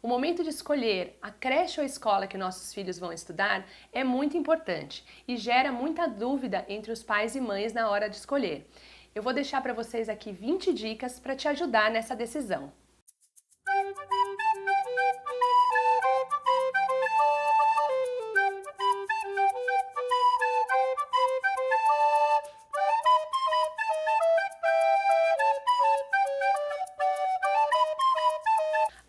O momento de escolher a creche ou a escola que nossos filhos vão estudar é muito importante e gera muita dúvida entre os pais e mães na hora de escolher. Eu vou deixar para vocês aqui 20 dicas para te ajudar nessa decisão.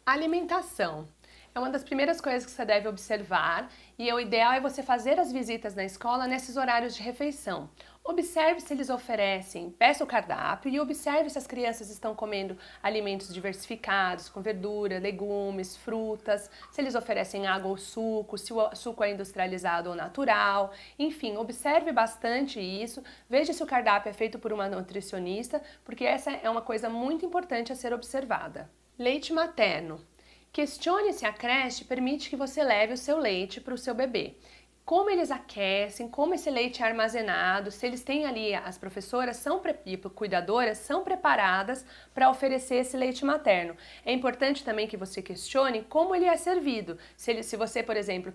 A alimentação é uma das primeiras coisas que você deve observar e o ideal é você fazer as visitas na escola nesses horários de refeição. Observe se eles oferecem, peça o cardápio e observe se as crianças estão comendo alimentos diversificados, com verdura, legumes, frutas, se eles oferecem água ou suco, se o suco é industrializado ou natural. Enfim, observe bastante isso, veja se o cardápio é feito por uma nutricionista, porque essa é uma coisa muito importante a ser observada. Leite materno. Questione se a creche permite que você leve o seu leite para o seu bebê. Como eles aquecem, como esse leite é armazenado, se eles têm ali, as professoras e cuidadoras são preparadas para oferecer esse leite materno. É importante também que você questione como ele é servido. Se você, por exemplo,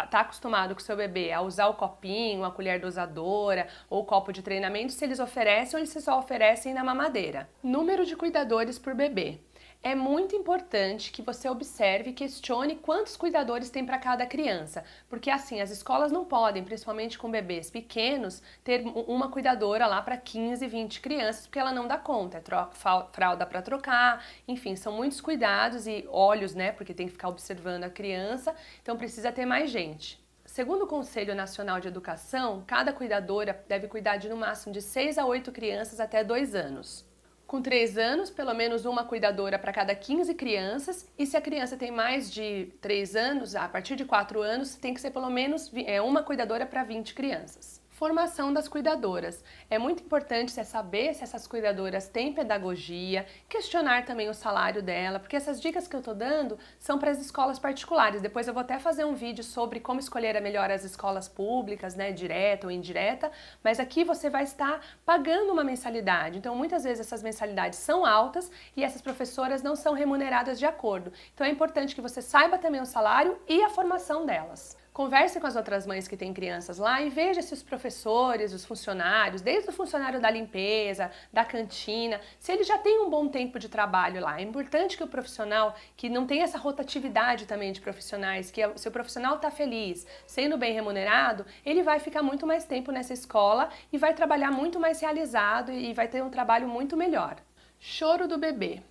está acostumado com o seu bebê a usar o copinho, a colher dosadora ou o copo de treinamento, se eles oferecem ou eles só oferecem na mamadeira. Número de cuidadores por bebê. É muito importante que você observe e questione quantos cuidadores tem para cada criança, porque assim, as escolas não podem, principalmente com bebês pequenos, ter uma cuidadora lá para 15, 20 crianças, porque ela não dá conta, fralda para trocar, enfim, são muitos cuidados e olhos, né, porque tem que ficar observando a criança, então precisa ter mais gente. Segundo o Conselho Nacional de Educação, cada cuidadora deve cuidar de no máximo de 6 a 8 crianças até 2 anos. Com 3 anos, pelo menos uma cuidadora para cada 15 crianças, e se a criança tem mais de 3 anos, a partir de 4 anos, tem que ser pelo menos uma cuidadora para 20 crianças. Formação das cuidadoras. É muito importante você saber se essas cuidadoras têm pedagogia, questionar também o salário dela, porque essas dicas que eu estou dando são para as escolas particulares. Depois eu vou até fazer um vídeo sobre como escolher melhor as escolas públicas, né, direta ou indireta, mas aqui você vai estar pagando uma mensalidade. Então muitas vezes essas mensalidades são altas e essas professoras não são remuneradas de acordo. Então é importante que você saiba também o salário e a formação delas. Converse com as outras mães que têm crianças lá e veja se os professores, os funcionários, desde o funcionário da limpeza, da cantina, se eles já têm um bom tempo de trabalho lá. É importante que o profissional, que não tem essa rotatividade também de profissionais, que se o profissional está feliz, sendo bem remunerado, ele vai ficar muito mais tempo nessa escola e vai trabalhar muito mais realizado e vai ter um trabalho muito melhor. Choro do bebê.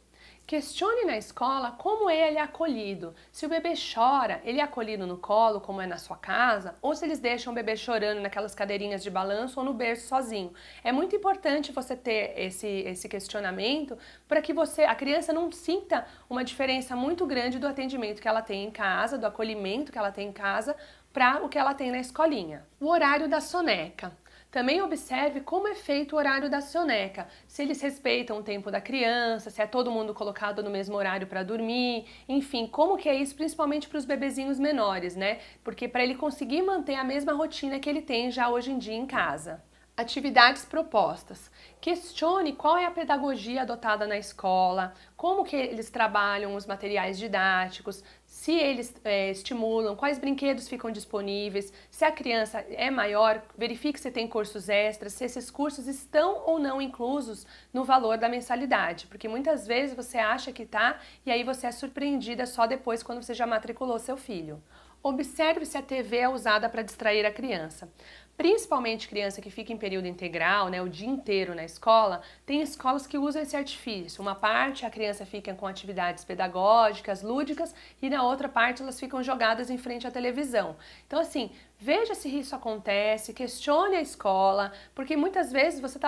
Questione na escola como ele é acolhido. Se o bebê chora, ele é acolhido no colo, como é na sua casa, ou se eles deixam o bebê chorando naquelas cadeirinhas de balanço ou no berço sozinho. É muito importante você ter esse questionamento para que a criança não sinta uma diferença muito grande do atendimento que ela tem em casa, do acolhimento que ela tem em casa, para o que ela tem na escolinha. O horário da soneca. Também observe como é feito o horário da soneca, se eles respeitam o tempo da criança, se é todo mundo colocado no mesmo horário para dormir, enfim, como que é isso principalmente para os bebezinhos menores, né? Porque para ele conseguir manter a mesma rotina que ele tem já hoje em dia em casa. Atividades propostas. Questione qual é a pedagogia adotada na escola, como que eles trabalham os materiais didáticos, se eles estimulam, quais brinquedos ficam disponíveis, se a criança é maior, verifique se tem cursos extras, se esses cursos estão ou não inclusos no valor da mensalidade, porque muitas vezes você acha que está e aí você é surpreendida só depois quando você já matriculou seu filho. Observe se a TV é usada para distrair a criança. Principalmente criança que fica em período integral, né, o dia inteiro na escola, tem escolas que usam esse artifício. Uma parte a criança fica com atividades pedagógicas, lúdicas, e na outra parte elas ficam jogadas em frente à televisão. Então assim, veja se isso acontece, questione a escola, porque muitas vezes você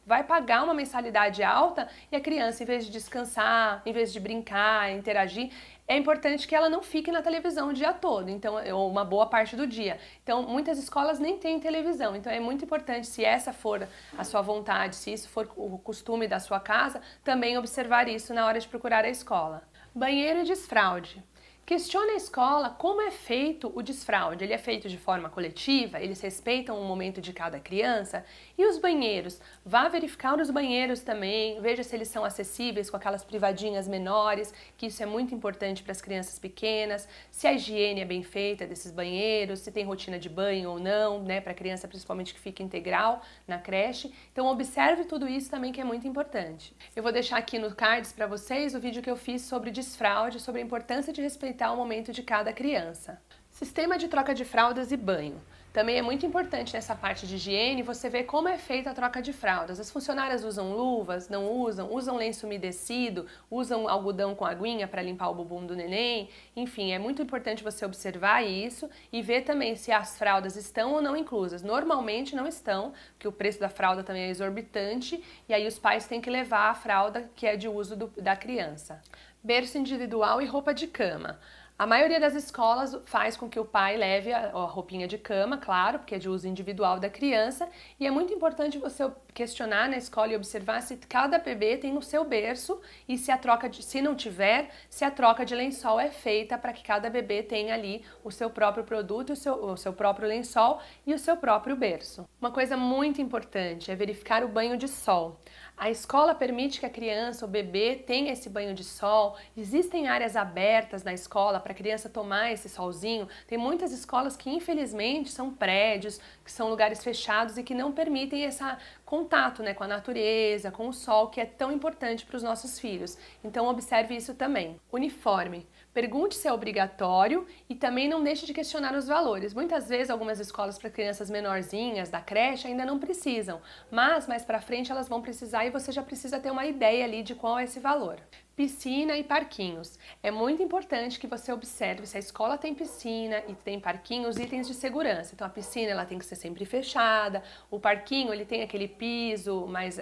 vai pagar uma mensalidade alta e a criança, em vez de descansar, em vez de brincar, interagir, é importante que ela não fique na televisão o dia todo, então, ou uma boa parte do dia. Então, muitas escolas nem têm televisão, então é muito importante, se essa for a sua vontade, se isso for o costume da sua casa, também observar isso na hora de procurar a escola. Banheiro e desfraude. Questione a escola como é feito o desfraude. Ele é feito de forma coletiva? Eles respeitam o momento de cada criança? E os banheiros? Vá verificar os banheiros também, veja se eles são acessíveis com aquelas privadinhas menores, que isso é muito importante para as crianças pequenas, se a higiene é bem feita desses banheiros, se tem rotina de banho ou não, né, para a criança principalmente que fica integral na creche. Então observe tudo isso também, que é muito importante. Eu vou deixar aqui no cards para vocês o vídeo que eu fiz sobre desfraude, sobre a importância de respeitar o momento de cada criança. Sistema de troca de fraldas e banho. Também é muito importante nessa parte de higiene você ver como é feita a troca de fraldas. As funcionárias usam luvas, não usam, usam lenço umedecido, usam algodão com aguinha para limpar o bumbum do neném. Enfim, é muito importante você observar isso e ver também se as fraldas estão ou não inclusas. Normalmente não estão, porque o preço da fralda também é exorbitante e aí os pais têm que levar a fralda que é de uso da criança. Berço individual e roupa de cama. A maioria das escolas faz com que o pai leve a roupinha de cama, claro, porque é de uso individual da criança, e é muito importante você questionar na escola e observar se cada bebê tem o seu berço e se não tiver, se a troca de lençol é feita para que cada bebê tenha ali o seu próprio produto, o seu próprio lençol e o seu próprio berço. Uma coisa muito importante é verificar o banho de sol. A escola permite que a criança, o bebê, tenha esse banho de sol. Existem áreas abertas na escola para a criança tomar esse solzinho. Tem muitas escolas que, infelizmente, são prédios, que são lugares fechados e que não permitem esse contato, né, com a natureza, com o sol, que é tão importante para os nossos filhos. Então, observe isso também. Uniforme. Pergunte se é obrigatório e também não deixe de questionar os valores. Muitas vezes, algumas escolas para crianças menorzinhas da creche ainda não precisam, mas mais para frente elas vão precisar e você já precisa ter uma ideia ali de qual é esse valor. Piscina e parquinhos. É muito importante que você observe se a escola tem piscina e tem parquinhos, itens de segurança. Então a piscina ela tem que ser sempre fechada, o parquinho ele tem aquele piso mais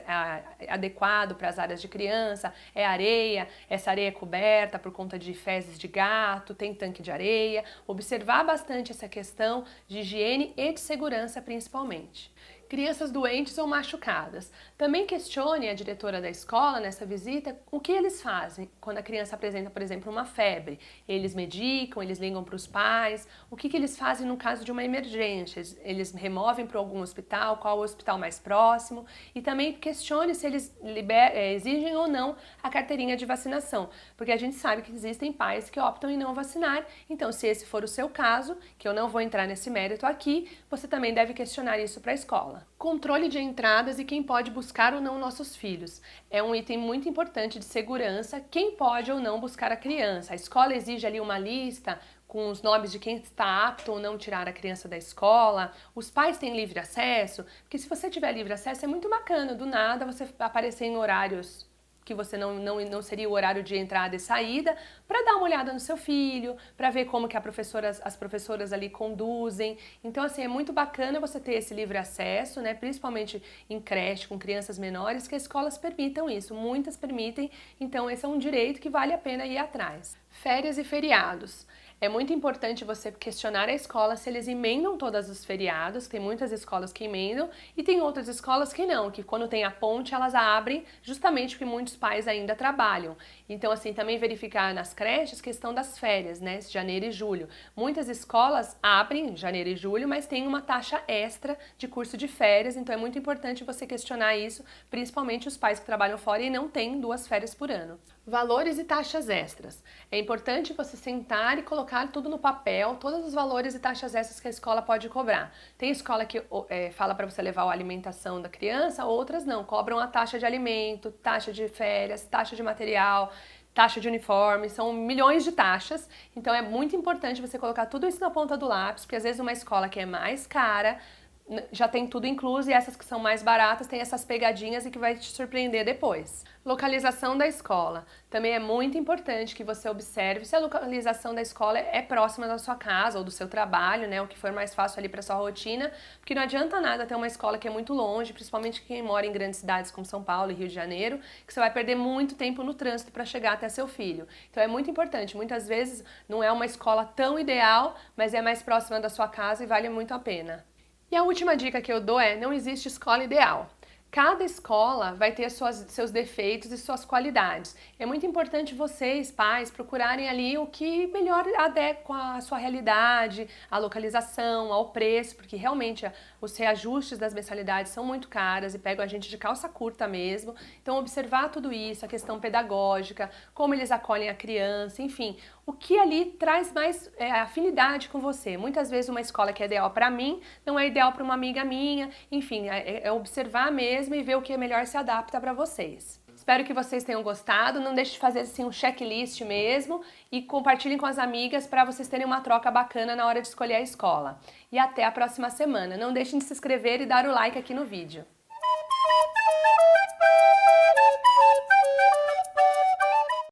adequado para as áreas de criança, é areia, essa areia é coberta por conta de fezes de gato, tem tanque de areia. Observar bastante essa questão de higiene e de segurança principalmente. Crianças doentes ou machucadas. Também questione a diretora da escola nessa visita o que eles fazem quando a criança apresenta, por exemplo, uma febre. Eles medicam, eles ligam para os pais. O que eles fazem no caso de uma emergência? Eles removem para algum hospital, qual o hospital mais próximo. E também questione se eles exigem ou não a carteirinha de vacinação. Porque a gente sabe que existem pais que optam em não vacinar. Então, se esse for o seu caso, que eu não vou entrar nesse mérito aqui, você também deve questionar isso para a escola. Controle de entradas e quem pode buscar ou não nossos filhos. É um item muito importante de segurança, quem pode ou não buscar a criança. A escola exige ali uma lista com os nomes de quem está apto ou não tirar a criança da escola. Os pais têm livre acesso, porque se você tiver livre acesso é muito bacana, do nada você aparecer em horários que você não seria o horário de entrada e saída, para dar uma olhada no seu filho, para ver como que as professoras ali conduzem. Então, assim, é muito bacana você ter esse livre acesso, né? Principalmente em creche, com crianças menores, que as escolas permitam isso. Muitas permitem, então esse é um direito que vale a pena ir atrás. Férias e feriados. É muito importante você questionar a escola se eles emendam todos os feriados. Tem muitas escolas que emendam e tem outras escolas que não, que quando tem a ponte elas abrem justamente porque muitos pais ainda trabalham. Então, assim, também verificar nas creches questão das férias, né? Janeiro e julho. Muitas escolas abrem janeiro e julho, mas tem uma taxa extra de curso de férias, então é muito importante você questionar isso, principalmente os pais que trabalham fora e não têm 2 férias por ano. Valores e taxas extras. É importante você sentar e colocar tudo no papel, todos os valores e taxas extras que a escola pode cobrar. Tem escola que fala para você levar a alimentação da criança, outras não, cobram a taxa de alimento, taxa de férias, taxa de material, taxa de uniforme, são milhões de taxas, então é muito importante você colocar tudo isso na ponta do lápis, porque às vezes uma escola que é mais cara já tem tudo incluso e essas que são mais baratas tem essas pegadinhas e que vai te surpreender depois. Localização da escola. Também é muito importante que você observe se a localização da escola é próxima da sua casa ou do seu trabalho, né, o que for mais fácil ali para sua rotina, porque não adianta nada ter uma escola que é muito longe, principalmente quem mora em grandes cidades como São Paulo e Rio de Janeiro, que você vai perder muito tempo no trânsito para chegar até seu filho. Então é muito importante, muitas vezes não é uma escola tão ideal, mas é mais próxima da sua casa e vale muito a pena. E a última dica que eu dou é: não existe escola ideal. Cada escola vai ter seus defeitos e suas qualidades. É muito importante vocês, pais, procurarem ali o que melhor adequa à sua realidade, à localização, ao preço, porque realmente os reajustes das mensalidades são muito caras e pegam a gente de calça curta mesmo. Então, observar tudo isso, a questão pedagógica, como eles acolhem a criança, enfim, o que ali traz mais afinidade com você. Muitas vezes uma escola que é ideal para mim não é ideal para uma amiga minha, enfim, é observar mesmo e ver o que melhor se adapta para vocês. Espero que vocês tenham gostado, não deixe de fazer assim um checklist mesmo e compartilhem com as amigas para vocês terem uma troca bacana na hora de escolher a escola. E até a próxima semana. Não deixem de se inscrever e dar o like aqui no vídeo.